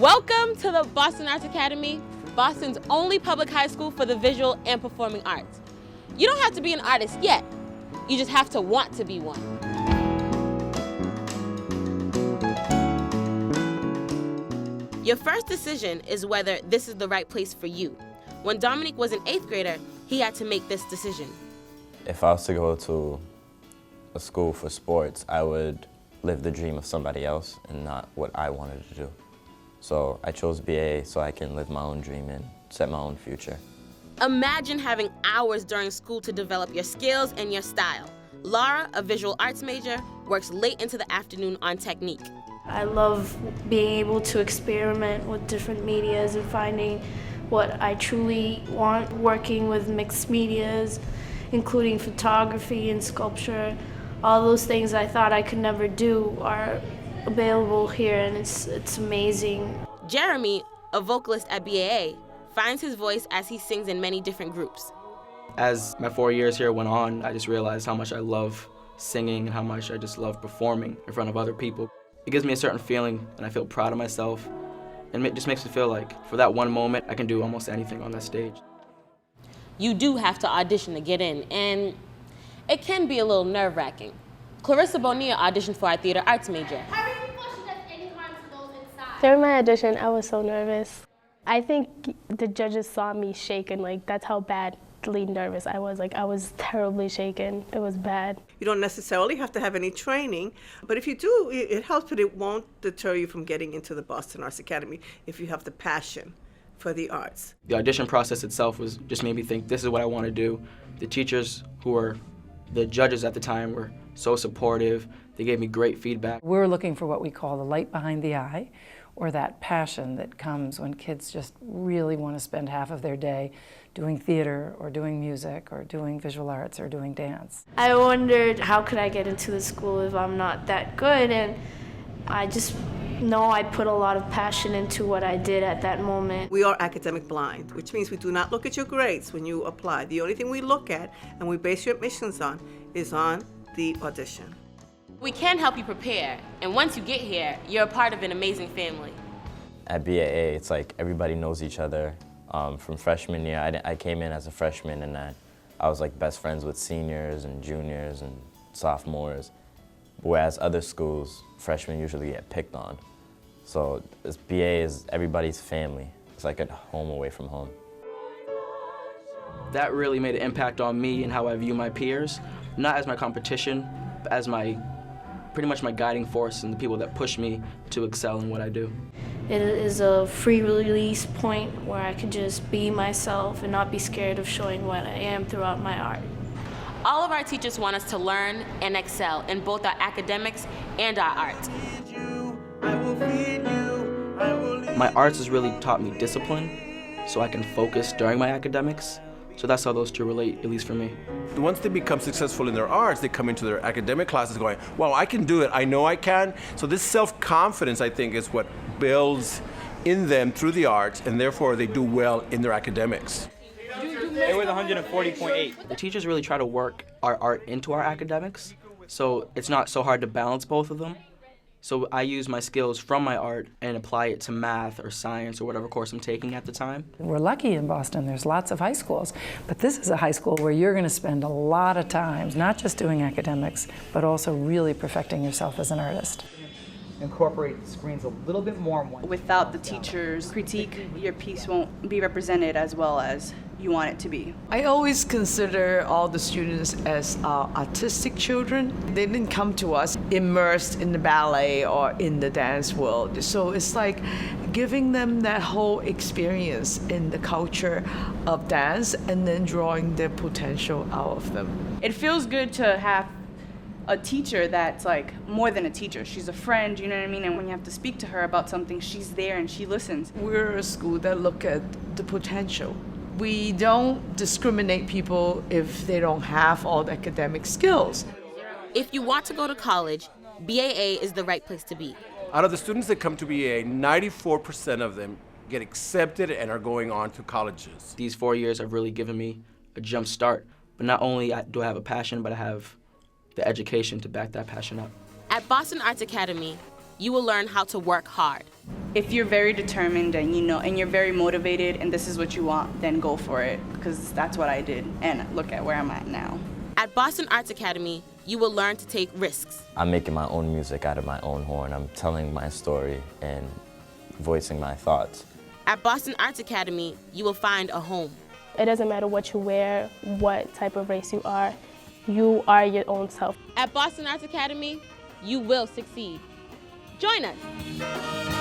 Welcome to the Boston Arts Academy, Boston's only public high school for the visual and performing arts. You don't have to be an artist yet. You just have to want to be one. Your first decision is whether this is the right place for you. When Dominique was an 8th grader, he had to make this decision. If I was to go to a school for sports, I would live the dream of somebody else and not what I wanted to do. So I chose BA so I can live my own dream and set my own future. Imagine having hours during school to develop your skills and your style. Laura, a visual arts major, works late into the afternoon on technique. I love being able to experiment with different medias and finding what I truly want, working with mixed medias, including photography and sculpture. All those things I thought I could never do are available here, and it's amazing. Jeremy, a vocalist at BAA, finds his voice as he sings in many different groups. As my 4 years here went on, I just realized how much I love singing and how much I just love performing in front of other people. It gives me a certain feeling, and I feel proud of myself, and it just makes me feel like for that one moment, I can do almost anything on that stage. You do have to audition to get in, and it can be a little nerve-wracking. Clarissa Bonilla auditioned for our theater arts major. During my audition, I was so nervous. I think the judges saw me shaking, like that's how badly nervous I was. Like I was terribly shaken. It was bad. You don't necessarily have to have any training, but if you do, it helps, but it won't deter you from getting into the Boston Arts Academy if you have the passion for the arts. The audition process itself just made me think, this is what I want to do. The teachers who were the judges at the time were so supportive. They gave me great feedback. We're looking for what we call the light behind the eye, or that passion that comes when kids just really want to spend half of their day doing theater or doing music or doing visual arts or doing dance. I wondered how could I get into the school if I'm not that good, and I just know I put a lot of passion into what I did at that moment. We are academic blind, which means we do not look at your grades when you apply. The only thing we look at and we base your admissions on is on the audition. We can help you prepare, and once you get here, you're a part of an amazing family. At BAA, it's like everybody knows each other. From freshman year, I came in as a freshman, and I was like best friends with seniors and juniors and sophomores, whereas other schools, freshmen usually get picked on. So this BA is everybody's family. It's like a home away from home. That really made an impact on me and how I view my peers, not as my competition, but as pretty much my guiding force and the people that push me to excel in what I do. It is a free release point where I can just be myself and not be scared of showing what I am throughout my art. All of our teachers want us to learn and excel in both our academics and our art. My arts has really taught me discipline, so I can focus during my academics. So that's how those two relate, at least for me. Once they become successful in their arts, they come into their academic classes going, wow, I can do it, I know I can. So this self-confidence, I think, is what builds in them through the arts, and therefore they do well in their academics. It was 140.8. The teachers really try to work our art into our academics, so it's not so hard to balance both of them. So I use my skills from my art and apply it to math or science or whatever course I'm taking at the time. We're lucky in Boston, there's lots of high schools, but this is a high school where you're going to spend a lot of time, not just doing academics, but also really perfecting yourself as an artist. Incorporate screens a little bit more. Without the teacher's critique, your piece won't be represented as well as you want it to be. I always consider all the students as artistic children. They didn't come to us immersed in the ballet or in the dance world. So it's like giving them that whole experience in the culture of dance and then drawing their potential out of them. It feels good to have a teacher that's like more than a teacher. She's a friend, you know what I mean? And when you have to speak to her about something, she's there and she listens. We're a school that look at the potential. We don't discriminate people if they don't have all the academic skills. If you want to go to college, BAA is the right place to be. Out of the students that come to BAA, 94% of them get accepted and are going on to colleges. These 4 years have really given me a jump start. But not only do I have a passion, but I have the education to back that passion up. At Boston Arts Academy, you will learn how to work hard. If you're very determined and and you're very motivated and this is what you want, then go for it, because that's what I did, and look at where I'm at now. At Boston Arts Academy, you will learn to take risks. I'm making my own music out of my own horn. I'm telling my story and voicing my thoughts. At Boston Arts Academy, you will find a home. It doesn't matter what you wear, what type of race you are your own self. At Boston Arts Academy, you will succeed. Join us.